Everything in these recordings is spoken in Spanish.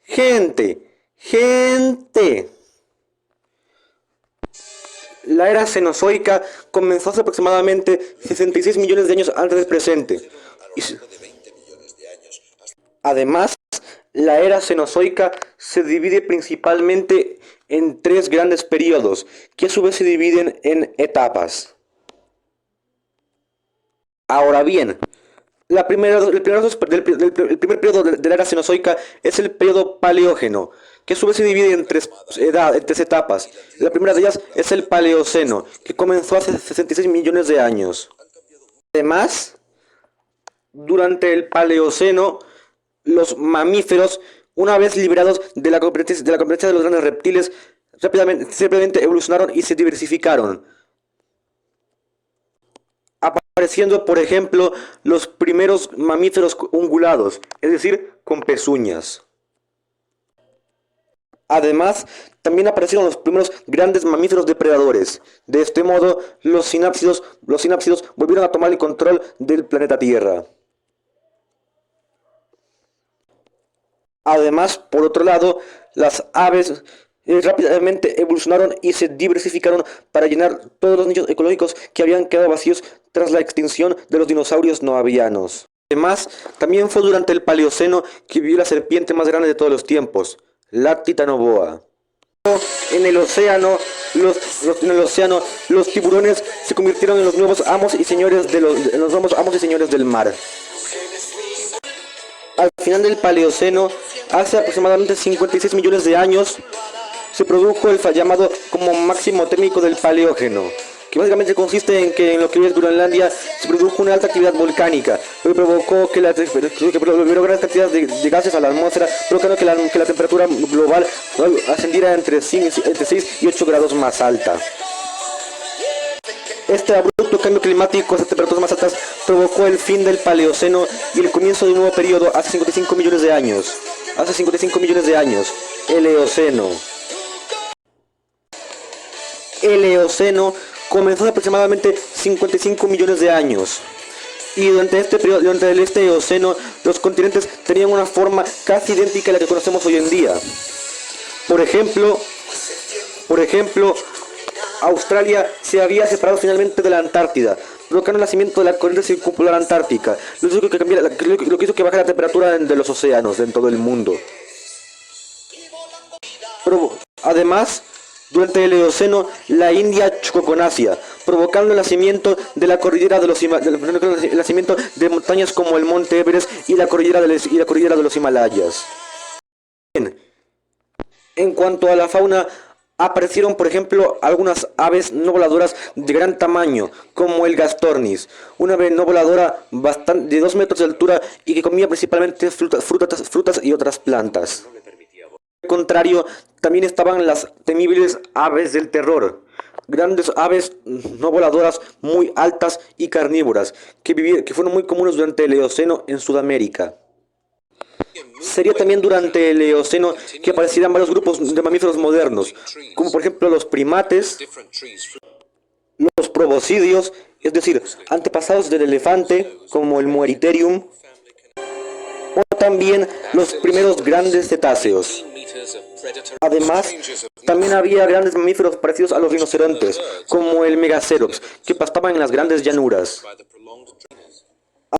Gente. La era Cenozoica comenzó hace aproximadamente 66 millones de años antes del presente. Además, la era Cenozoica se divide principalmente en tres grandes periodos, que a su vez se dividen en etapas. Ahora bien, el primer periodo de la era Cenozoica es el periodo Paleógeno, que a su vez se divide en tres etapas. La primera de ellas es el Paleoceno, que comenzó hace 66 millones de años. Además, durante el Paleoceno, los mamíferos, una vez liberados de la competencia de los grandes reptiles, rápidamente evolucionaron y se diversificaron, apareciendo, por ejemplo, los primeros mamíferos ungulados, es decir, con pezuñas. Además, también aparecieron los primeros grandes mamíferos depredadores. De este modo, los sinápsidos volvieron a tomar el control del planeta Tierra. Además, por otro lado, las aves rápidamente evolucionaron y se diversificaron para llenar todos los nichos ecológicos que habían quedado vacíos tras la extinción de los dinosaurios no avianos. Además, también fue durante el Paleoceno que vivió la serpiente más grande de todos los tiempos, la Titanoboa. En el océano, los tiburones se convirtieron en los nuevos amos y señores del mar. Al final del Paleoceno, hace aproximadamente 56 millones de años, se produjo el llamado como máximo térmico del Paleógeno, que básicamente consiste en que en lo que hoy es Groenlandia se produjo una alta actividad volcánica, lo que provocó que liberó grandes cantidades de gases a la atmósfera, provocando que la temperatura global ascendiera entre 6 y 8 grados más alta. Este abrupto cambio climático a temperaturas más altas provocó el fin del Paleoceno y el comienzo de un nuevo periodo hace 55 millones de años. El Eoceno. El Eoceno comenzó hace aproximadamente 55 millones de años. Y durante este Eoceno, los continentes tenían una forma casi idéntica a la que conocemos hoy en día. Por ejemplo, Australia se había separado finalmente de la Antártida, provocando el nacimiento de la corriente circumpolar antártica, lo que hizo que baje la temperatura de los océanos en todo el mundo. Además, durante el Eoceno, la India chocó con Asia, provocando el nacimiento de la cordillera el nacimiento de montañas como el Monte Everest y la cordillera de los Himalayas. En cuanto a la fauna, aparecieron, por ejemplo, algunas aves no voladoras de gran tamaño, como el Gastornis, una ave no voladora de 2 metros de altura y que comía principalmente frutas y otras plantas. Al contrario, también estaban las temibles aves del terror, grandes aves no voladoras muy altas y carnívoras, que fueron muy comunes durante el Eoceno en Sudamérica. Sería también durante el Eoceno que aparecerían varios grupos de mamíferos modernos, como por ejemplo los primates, los proboscidios, es decir, antepasados del elefante, como el Mueriterium, o también los primeros grandes cetáceos. Además, también había grandes mamíferos parecidos a los rinocerontes, como el Megacerops, que pastaban en las grandes llanuras.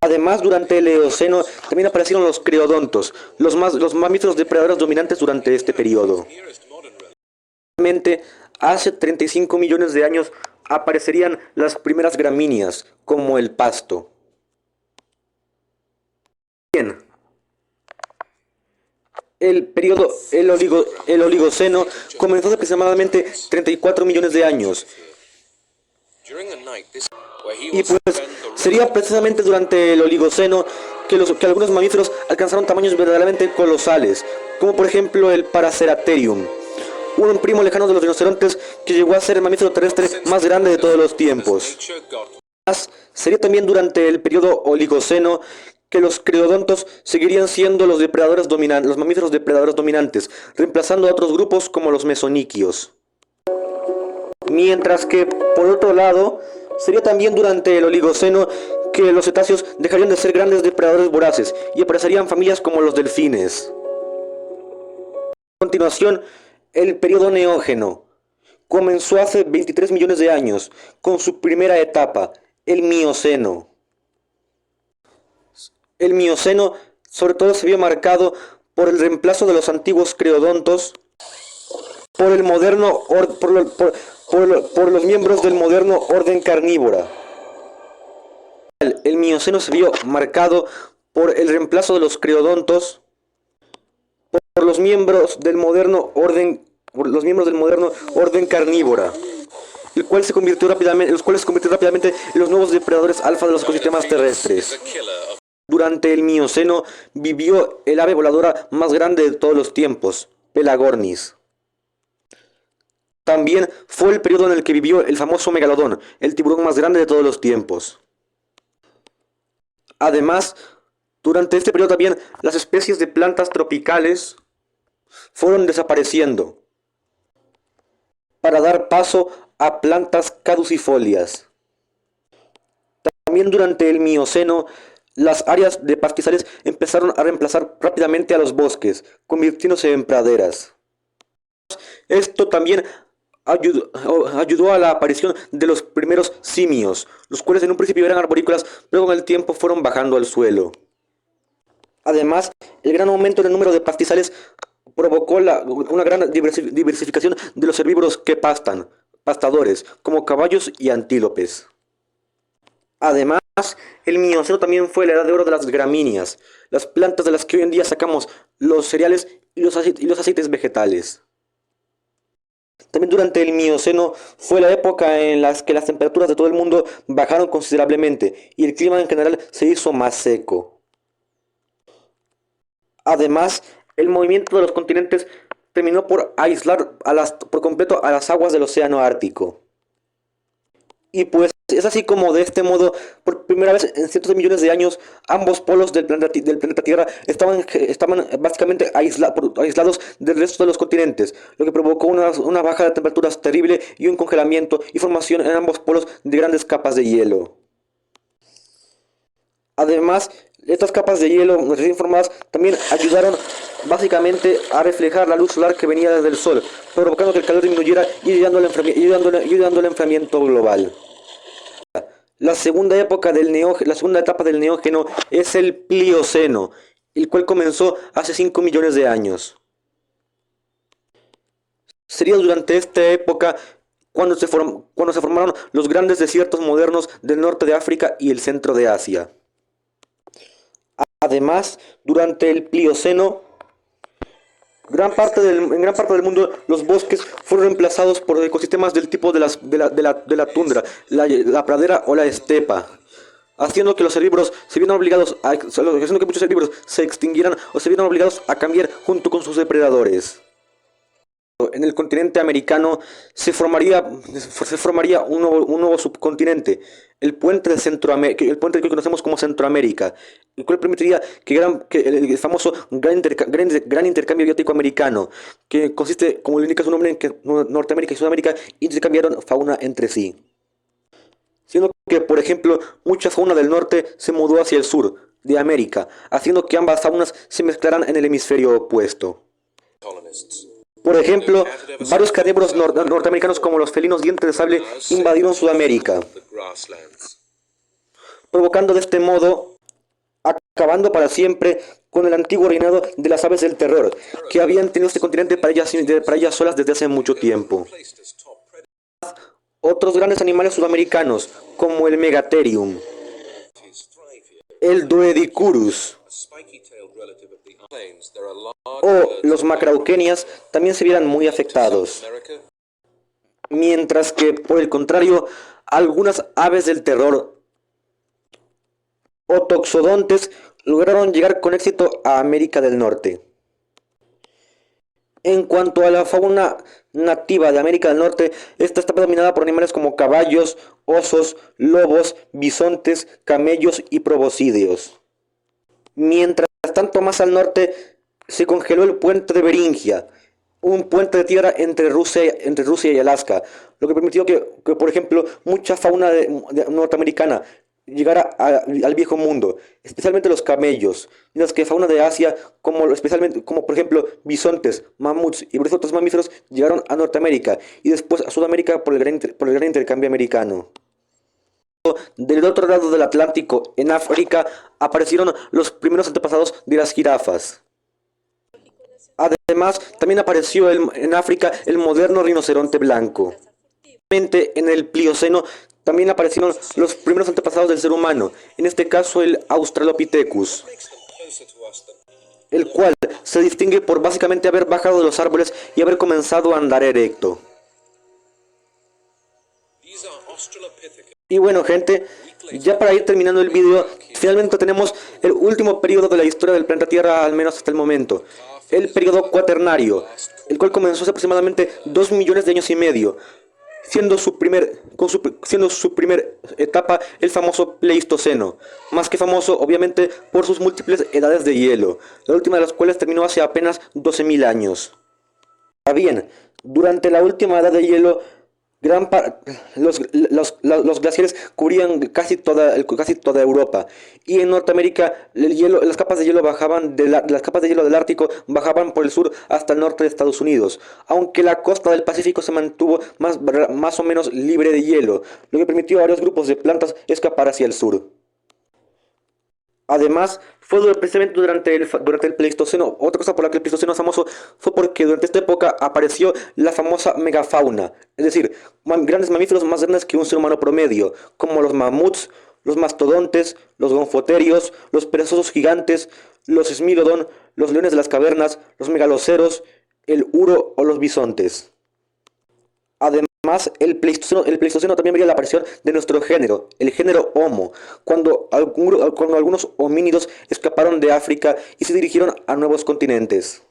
Además, durante el Eoceno también aparecieron los creodontos, los mamíferos depredadores dominantes durante este periodo. Finalmente, hace 35 millones de años aparecerían las primeras gramíneas, como el pasto. Bien. El Oligoceno comenzó hace aproximadamente 34 millones de años. Y pues sería precisamente durante el Oligoceno que algunos mamíferos alcanzaron tamaños verdaderamente colosales, como por ejemplo el Paraceratherium, un primo lejano de los rinocerontes que llegó a ser el mamífero terrestre más grande de todos los tiempos. Además, sería también durante el periodo Oligoceno que los creodontos seguirían siendo los mamíferos depredadores dominantes, reemplazando a otros grupos como los mesoniquios. Mientras que, por otro lado, sería también durante el Oligoceno que los cetáceos dejarían de ser grandes depredadores voraces y aparecerían familias como los delfines. continuación, el periodo neógeno comenzó hace 23 millones de años, con su primera etapa, el Mioceno. El Mioceno sobre todo se vio marcado por el reemplazo de los antiguos creodontos por el moderno por los miembros del moderno orden carnívora. El Mioceno se vio marcado por el reemplazo de los creodontos por los miembros del moderno orden carnívora, el cual se convirtió rápidamente, los cuales se convirtieron rápidamente en los nuevos depredadores alfa de los ecosistemas terrestres. Durante el Mioceno vivió el ave voladora más grande de todos los tiempos, Pelagornis. También fue el periodo en el que vivió el famoso megalodón, el tiburón más grande de todos los tiempos. Además, durante este periodo también las especies de plantas tropicales fueron desapareciendo para dar paso a plantas caducifolias. También durante el Mioceno, las áreas de pastizales empezaron a reemplazar rápidamente a los bosques, convirtiéndose en praderas. Esto también ayudó a la aparición de los primeros simios, los cuales en un principio eran arborícolas, pero con el tiempo fueron bajando al suelo. Además, el gran aumento en el número de pastizales provocó una gran diversificación de los herbívoros que pastadores, como caballos y antílopes. Además, el Mioceno también fue la edad de oro de las gramíneas, las plantas de las que hoy en día sacamos los cereales y los aceites vegetales. También durante el Mioceno fue la época en la que las temperaturas de todo el mundo bajaron considerablemente y el clima en general se hizo más seco. Además, el movimiento de los continentes terminó por aislar por completo a las aguas del océano Ártico. Y pues es así como de este modo, por primera vez en cientos de millones de años, ambos polos del planeta Tierra estaban básicamente aislados del resto de los continentes, lo que provocó una baja de temperaturas terrible y un congelamiento y formación en ambos polos de grandes capas de hielo. Además, estas capas de hielo recién formadas también ayudaron básicamente a reflejar la luz solar que venía desde el Sol, provocando que el calor disminuyera y ayudando al enfriamiento global. La segunda etapa del Neógeno es el Plioceno, el cual comenzó hace 5 millones de años. Sería durante esta época cuando se formaron los grandes desiertos modernos del norte de África y el centro de Asia. Además, durante el Plioceno, en gran parte del mundo los bosques fueron reemplazados por ecosistemas del tipo de la tundra, la pradera o la estepa, haciendo que muchos herbívoros se extinguieran o se vieran obligados a cambiar junto con sus depredadores. En el continente americano se formaría un nuevo subcontinente, el puente que conocemos como Centroamérica, el cual permitiría que el famoso gran intercambio biótico americano, que consiste, como le indica su nombre, en que Norteamérica y Sudamérica intercambiaron fauna entre sí. Siendo que, por ejemplo, mucha fauna del norte se mudó hacia el sur de América, haciendo que ambas faunas se mezclaran en el hemisferio opuesto. Por ejemplo, varios carnívoros norteamericanos como los felinos dientes de sable invadieron Sudamérica, provocando de este modo, acabando para siempre con el antiguo reinado de las aves del terror, que habían tenido este continente para ellas solas desde hace mucho tiempo. Otros grandes animales sudamericanos, como el Megatherium, el Doedicurus o los Macrauchenias, también se vieran muy afectados. Mientras que, por el contrario, algunas aves del terror o toxodontes lograron llegar con éxito a América del Norte. En cuanto a la fauna nativa de América del Norte, esta está predominada por animales como caballos, osos, lobos, bisontes, camellos y proboscideos. Mientras tanto, más al norte se congeló el puente de Beringia, un puente de tierra entre Rusia y Alaska, lo que permitió que por ejemplo, mucha fauna norteamericana, llegar al viejo mundo, especialmente los camellos, mientras que fauna de Asia, especialmente, como por ejemplo bisontes, mamuts y varios otros mamíferos, llegaron a Norteamérica y después a Sudamérica por el gran intercambio americano. Del otro lado del Atlántico, en África, aparecieron los primeros antepasados de las jirafas. Además, también apareció en África el moderno rinoceronte blanco. En el Plioceno también aparecieron los primeros antepasados del ser humano, en este caso el Australopithecus, el cual se distingue por básicamente haber bajado de los árboles y haber comenzado a andar erecto. Y bueno, gente, ya para ir terminando el video, finalmente tenemos el último periodo de la historia del planeta Tierra, al menos hasta el momento, el periodo cuaternario, el cual comenzó hace aproximadamente 2 millones de años y medio, siendo su primer etapa el famoso Pleistoceno, más que famoso obviamente por sus múltiples edades de hielo, la última de las cuales terminó hace apenas 12.000 años. Ahora bien, durante la última edad de hielo, los glaciares cubrían casi toda Europa, y en Norteamérica las capas de hielo las capas de hielo del Ártico bajaban por el sur hasta el norte de Estados Unidos, aunque la costa del Pacífico se mantuvo más o menos libre de hielo, lo que permitió a varios grupos de plantas escapar hacia el sur. Además, fue precisamente durante el Pleistoceno. Otra cosa por la que el Pleistoceno es famoso fue porque durante esta época apareció la famosa megafauna, es decir, grandes mamíferos más grandes que un ser humano promedio, como los mamuts, los mastodontes, los gonfoterios, los perezosos gigantes, los esmilodón, los leones de las cavernas, los megaloceros, el uro o los bisontes. Además, el Pleistoceno también vería la aparición de nuestro género, el género Homo, cuando algunos homínidos escaparon de África y se dirigieron a nuevos continentes.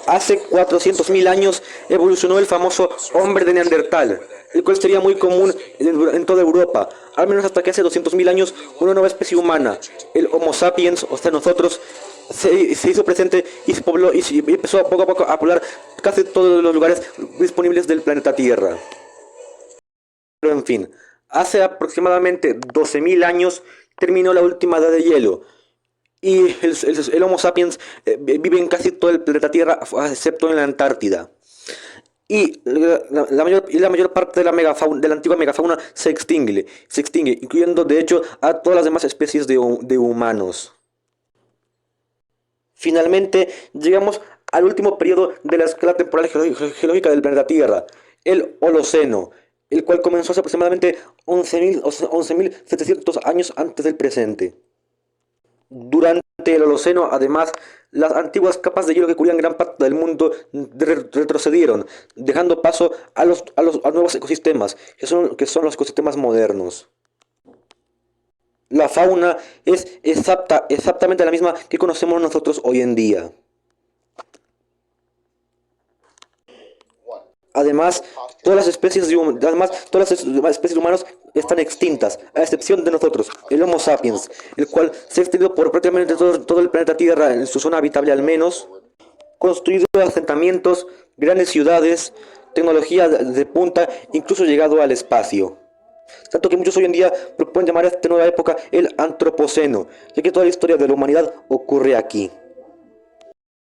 Hace 400.000 años evolucionó el famoso hombre de Neandertal, el cual sería muy común en toda Europa, al menos hasta que hace 200.000 años una nueva especie humana, el Homo sapiens, o sea nosotros, se hizo presente y se pobló y empezó poco a poco a poblar casi todos los lugares disponibles del planeta Tierra. Pero en fin, hace aproximadamente 12.000 años terminó la última edad de hielo. Y el Homo sapiens vive en casi todo el planeta Tierra, excepto en la Antártida. Y la mayor parte de la antigua megafauna se extingue, incluyendo de hecho a todas las demás especies de humanos. Finalmente, llegamos al último periodo de la escala temporal geológica del planeta Tierra, el Holoceno, el cual comenzó hace aproximadamente 11.700 años antes del presente. Durante el Holoceno, además, las antiguas capas de hielo que cubrían gran parte del mundo retrocedieron, dejando paso a nuevos ecosistemas, que son los ecosistemas modernos. La fauna es exactamente la misma que conocemos nosotros hoy en día. Además, todas las especies humanas están extintas, a excepción de nosotros, el Homo sapiens, el cual se ha extendido por prácticamente todo el planeta Tierra, en su zona habitable al menos, construido asentamientos, grandes ciudades, tecnología de punta, incluso llegado al espacio. Tanto que muchos hoy en día proponen llamar a esta nueva época el Antropoceno, ya que toda la historia de la humanidad ocurre aquí.